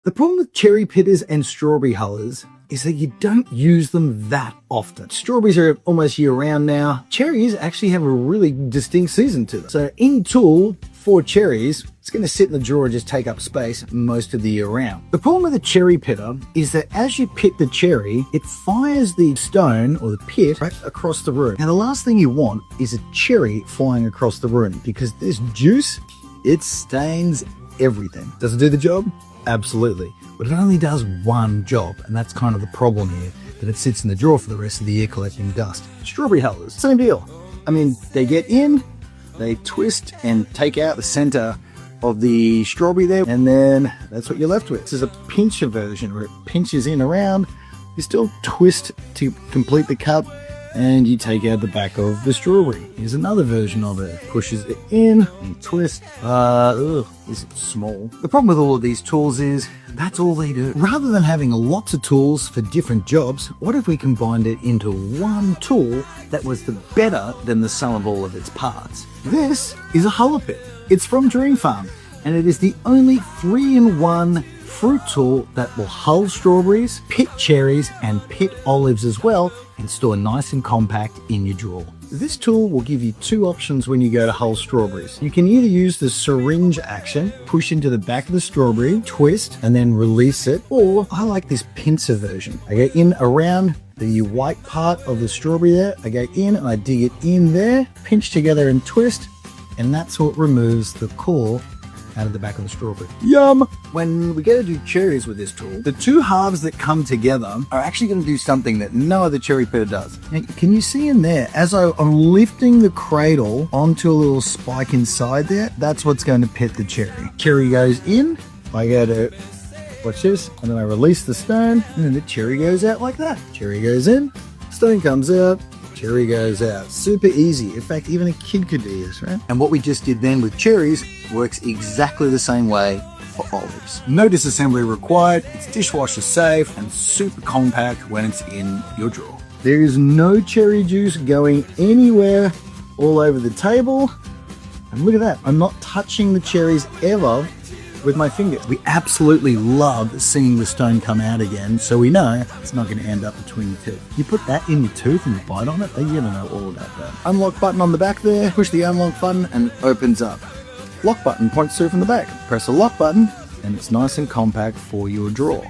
The problem with cherry pitters and strawberry hullers is that you don't use them that often. Strawberries are almost year round now. Cherries actually have a really distinct season to them. So in tool for cherries, it's going to sit in the drawer and just take up space most of the year round. The problem with a cherry pitter is that as you pit the cherry, it fires the stone or the pit right across the room. Now the last thing you want is a cherry flying across the room because this juice, it stains everything. Does it do the job? Absolutely. But it only does one job, and that's kind of the problem here, that it sits in the drawer for the rest of the year collecting dust. Strawberry hullers, same deal. I mean, they get in, they twist and take out the center of the strawberry there, and then that's what you're left with. This is a pincher version where it pinches in around, you still twist to complete the cut, and you take out the back of the strawberry. Here's another version of it. Pushes it in and twist. This is small. The problem with all of these tools is that's all they do. Rather than having lots of tools for different jobs, what if we combined it into one tool that was better than the sum of all of its parts? This is a Hullapit. It's from Dream Farm, and it is the only 3-in-1 fruit tool that will hull strawberries, pit cherries, and pit olives as well, and store nice and compact in your drawer. This tool will give you two options when you go to hull strawberries. You can either use the syringe action, push into the back of the strawberry, twist, and then release it, or I like this pincer version. I go in around the white part of the strawberry there, I go in and I dig it in there, pinch together and twist, and that's what removes the core out of the back of the strawberry. Yum! When we go to do cherries with this tool, the two halves that come together are actually going to do something that no other cherry pitter does. Now, can you see in there, as I'm lifting the cradle onto a little spike inside there, that's what's going to pit the cherry. Cherry goes in, I go to, watch this, and then I release the stone, and then the cherry goes out like that. Cherry goes in, stone comes out, cherry goes out. Super easy. In fact, even a kid could do this, right? And what we just did then with cherries works exactly the same way for olives. No disassembly required, it's dishwasher safe, and super compact when it's in your drawer. There is no cherry juice going anywhere all over the table. And look at that, I'm not touching the cherries ever with my fingers. We absolutely love seeing the stone come out again, so we know it's not going to end up between your teeth. You put that in your tooth and you bite on it, you're going to know all about that. Unlock button on the back there, push the unlock button and it opens up. Lock button points through from the back. Press the lock button and it's nice and compact for your drawer.